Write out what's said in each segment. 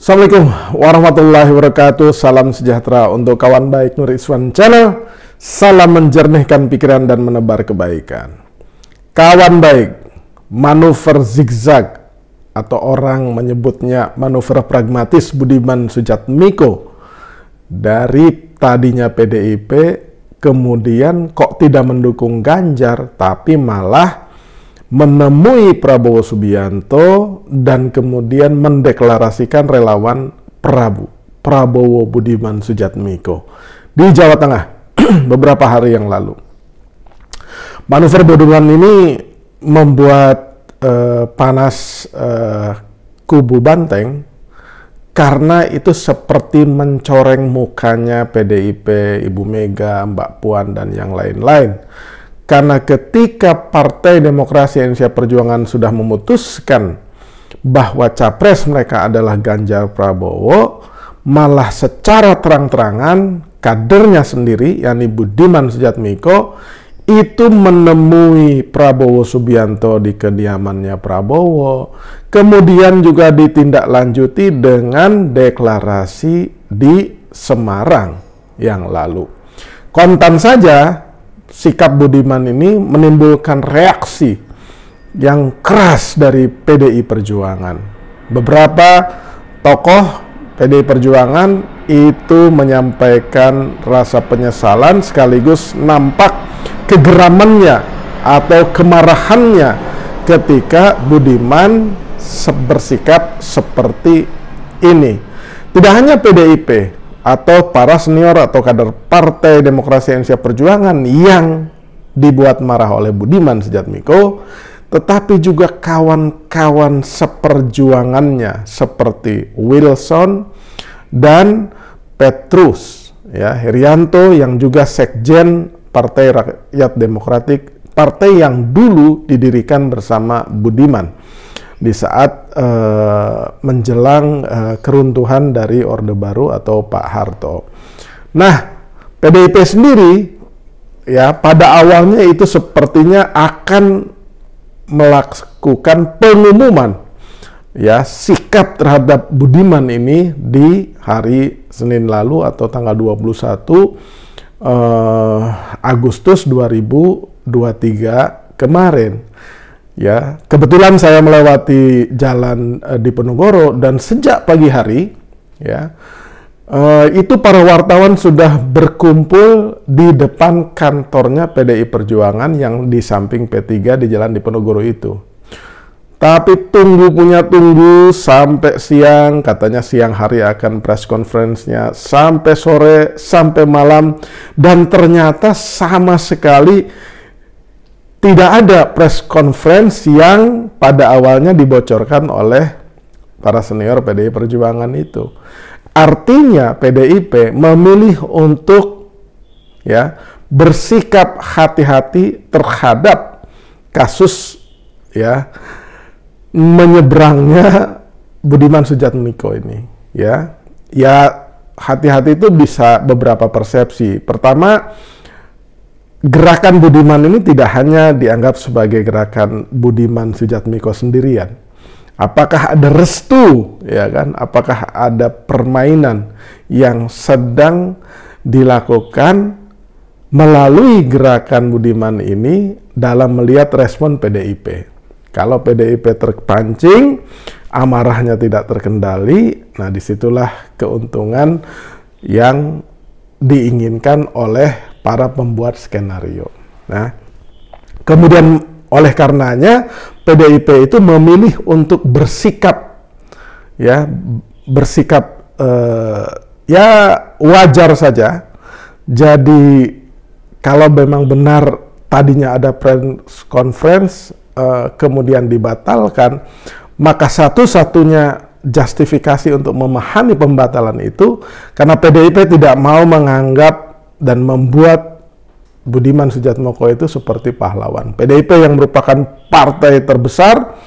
Assalamualaikum warahmatullahi wabarakatuh. Salam sejahtera untuk kawan baik Nur Iswan Channel. Salam menjernihkan pikiran dan menebar kebaikan. Kawan baik, manuver zigzag atau orang menyebutnya manuver pragmatis Budiman Sujatmiko dari tadinya PDIP kemudian kok tidak mendukung Ganjar tapi malah menemui Prabowo Subianto dan kemudian mendeklarasikan relawan Prabowo Budiman Sujatmiko di Jawa Tengah beberapa hari yang lalu. Manuver Budiman ini membuat panas kubu Banteng karena itu seperti mencoreng mukanya PDIP, Ibu Mega, Mbak Puan, dan yang lain-lain. Karena ketika Partai Demokrasi Indonesia Perjuangan sudah memutuskan bahwa capres mereka adalah Ganjar Prabowo, malah secara terang-terangan kadernya sendiri, yakni Budiman Sujatmiko, itu menemui Prabowo Subianto di kediamannya Prabowo, kemudian juga ditindaklanjuti dengan deklarasi di Semarang yang lalu. Kontan saja, sikap Budiman ini menimbulkan reaksi yang keras dari PDI Perjuangan. Beberapa tokoh PDI Perjuangan itu menyampaikan rasa penyesalan sekaligus nampak kegeramannya atau kemarahannya ketika Budiman bersikap seperti ini. Tidak hanya PDIP atau para senior atau kader Partai Demokrasi Indonesia Perjuangan yang dibuat marah oleh Budiman Sujatmiko, tetapi juga kawan-kawan seperjuangannya seperti Wilson dan Petrus, ya, Herianto yang juga sekjen Partai Rakyat Demokratik, partai yang dulu didirikan bersama Budiman di saat menjelang keruntuhan dari Orde Baru atau Pak Harto. Nah, PDIP sendiri ya pada awalnya itu sepertinya akan melakukan pengumuman ya sikap terhadap Budiman ini di hari Senin lalu atau tanggal 21 Agustus 2023 kemarin. Ya, kebetulan saya melewati jalan di Penogoro dan sejak pagi hari, ya, itu para wartawan sudah berkumpul di depan kantornya PDI Perjuangan yang di samping P3 di Jalan Diponegoro itu. Tapi tunggu sampai siang, katanya siang hari akan press conference-nya, sampai sore, sampai malam, dan ternyata sama sekali tidak ada press conference yang pada awalnya dibocorkan oleh para senior PDI Perjuangan itu. Artinya PDIP memilih untuk ya bersikap hati-hati terhadap kasus ya menyeberangnya Budiman Sujatmiko ini. Ya hati-hati itu bisa beberapa persepsi. Pertama, gerakan Budiman ini tidak hanya dianggap sebagai gerakan Budiman Sujatmiko sendirian. Apakah ada restu, ya kan? Apakah ada permainan yang sedang dilakukan melalui gerakan Budiman ini dalam melihat respon PDIP? Kalau PDIP terpancing, amarahnya tidak terkendali, nah disitulah keuntungan yang diinginkan oleh para pembuat skenario. Nah, kemudian oleh karenanya PDIP itu memilih untuk bersikap ya wajar saja. Jadi kalau memang benar tadinya ada press conference kemudian dibatalkan, maka satu-satunya justifikasi untuk memahami pembatalan itu karena PDIP tidak mau menganggap dan membuat Budiman Sujatmiko itu seperti pahlawan. PDIP yang merupakan partai terbesar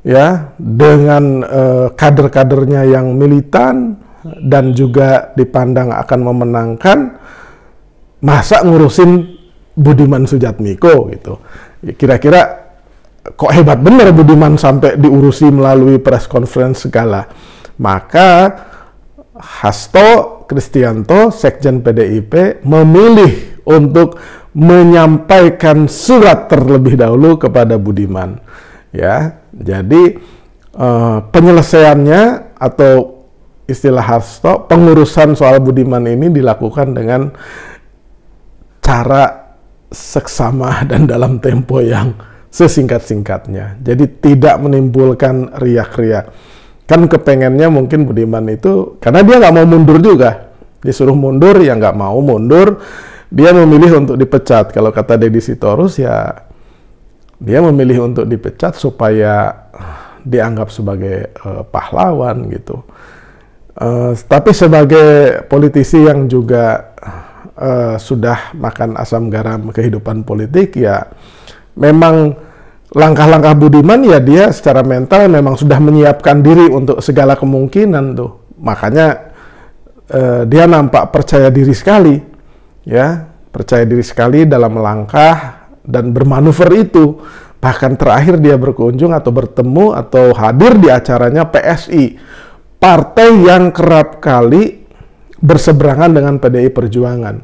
ya dengan kader-kadernya yang militan dan juga dipandang akan memenangkan, masa ngurusin Budiman Sujatmiko gitu. Kira-kira kok hebat bener Budiman sampai diurusi melalui press conference segala. Maka Hasto Kristianto, Sekjen PDIP, memilih untuk menyampaikan surat terlebih dahulu kepada Budiman. Ya, jadi penyelesaiannya atau istilah Hasto, pengurusan soal Budiman ini dilakukan dengan cara seksama dan dalam tempo yang sesingkat-singkatnya. Jadi tidak menimbulkan riak-riak. Kan kepengennya mungkin Budiman itu, karena dia nggak mau mundur juga. Disuruh mundur, ya nggak mau mundur. Dia memilih untuk dipecat. Kalau kata Deddy Sitorus, ya dia memilih untuk dipecat supaya dianggap sebagai pahlawan gitu. Tapi sebagai politisi yang juga sudah makan asam garam kehidupan politik, ya memang langkah-langkah Budiman ya dia secara mental memang sudah menyiapkan diri untuk segala kemungkinan tuh. Makanya dia nampak percaya diri sekali, ya, percaya diri sekali dalam langkah dan bermanuver itu. Bahkan terakhir dia berkunjung atau bertemu atau hadir di acaranya PSI, partai yang kerap kali berseberangan dengan PDI Perjuangan.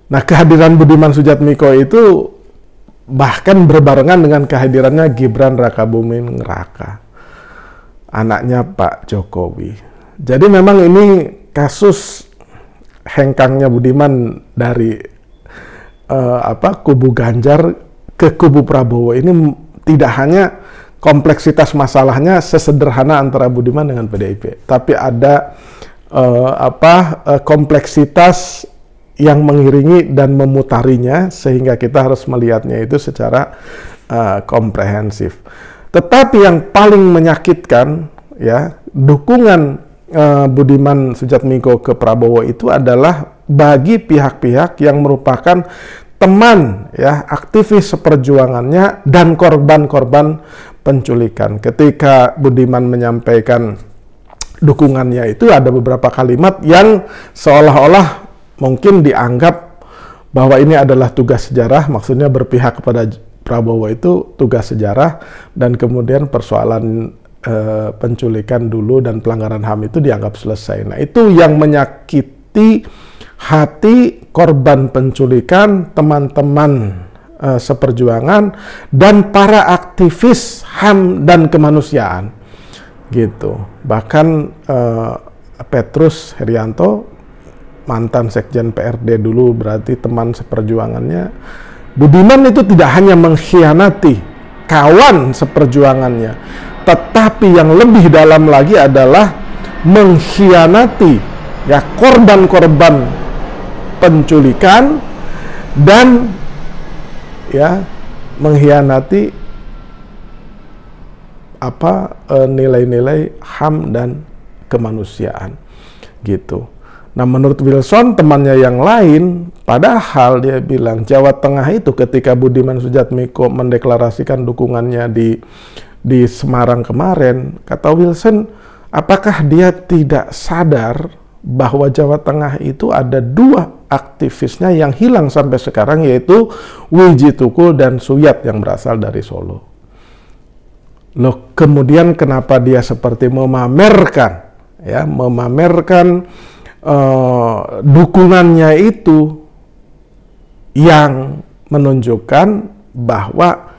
Nah, kehadiran Budiman Sujatmiko itu bahkan berbarengan dengan kehadirannya Gibran Rakabuming Raka, anaknya Pak Jokowi. Jadi memang ini kasus hengkangnya Budiman dari kubu Ganjar ke kubu Prabowo ini tidak hanya kompleksitas masalahnya sesederhana antara Budiman dengan PDIP, tapi ada kompleksitas yang mengiringi dan memutarinya, sehingga kita harus melihatnya itu secara komprehensif. Tetapi yang paling menyakitkan, ya, dukungan Budiman Sujatmiko ke Prabowo itu adalah bagi pihak-pihak yang merupakan teman, ya, aktivis seperjuangannya dan korban-korban penculikan. Ketika Budiman menyampaikan dukungannya itu ada beberapa kalimat yang seolah-olah mungkin dianggap bahwa ini adalah tugas sejarah, maksudnya berpihak kepada Prabowo itu tugas sejarah, dan kemudian persoalan penculikan dulu dan pelanggaran HAM itu dianggap selesai. Nah, itu yang menyakiti hati korban penculikan, teman-teman seperjuangan, dan para aktivis HAM dan kemanusiaan. Gitu. Bahkan Petrus Herianto, mantan Sekjen PRD dulu, berarti teman seperjuangannya Budiman, itu tidak hanya mengkhianati kawan seperjuangannya, tetapi yang lebih dalam lagi adalah mengkhianati, ya, korban-korban penculikan, dan ya mengkhianati nilai-nilai HAM dan kemanusiaan gitu. Nah, menurut Wilson, temannya yang lain, padahal dia bilang Jawa Tengah itu ketika Budiman Sujatmiko mendeklarasikan dukungannya di Semarang kemarin, kata Wilson, apakah dia tidak sadar bahwa Jawa Tengah itu ada dua aktivisnya yang hilang sampai sekarang, yaitu Wiji Tukul dan Suyat yang berasal dari Solo. Loh, kemudian kenapa dia seperti memamerkan dukungannya itu yang menunjukkan bahwa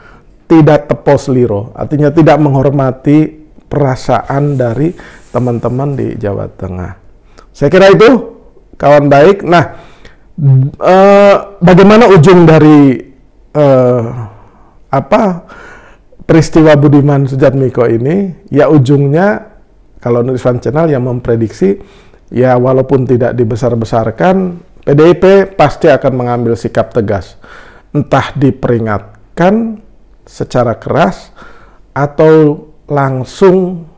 tidak tepos liro, artinya tidak menghormati perasaan dari teman-teman di Jawa Tengah. Saya kira itu, kawan baik. Nah, bagaimana ujung dari peristiwa Budiman Sujatmiko ini? Ya, ujungnya kalau Nurifan Channel yang memprediksi, ya walaupun tidak dibesar-besarkan, PDIP pasti akan mengambil sikap tegas. Entah diperingatkan secara keras atau langsung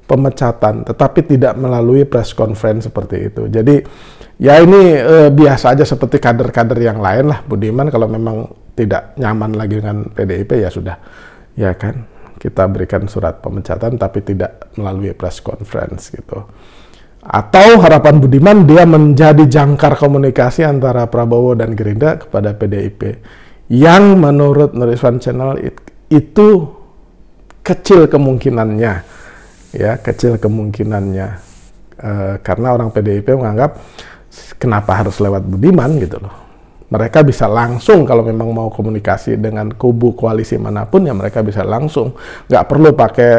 pemecatan, tetapi tidak melalui press conference seperti itu. Jadi ya ini biasa aja seperti kader-kader yang lain lah. Budiman kalau memang tidak nyaman lagi dengan PDIP, ya sudah, ya kan, kita berikan surat pemecatan tapi tidak melalui press conference gitu. Atau harapan Budiman dia menjadi jangkar komunikasi antara Prabowo dan Gerindra kepada PDIP, yang menurut Nurifan Channel itu kecil kemungkinannya, ya kecil kemungkinannya, karena orang PDIP menganggap kenapa harus lewat Budiman gitu loh. Mereka bisa langsung kalau memang mau komunikasi dengan kubu koalisi manapun ya mereka bisa langsung, nggak perlu pakai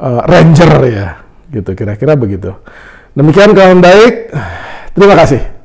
ranger ya, gitu kira-kira begitu. Demikian kawan baik, terima kasih.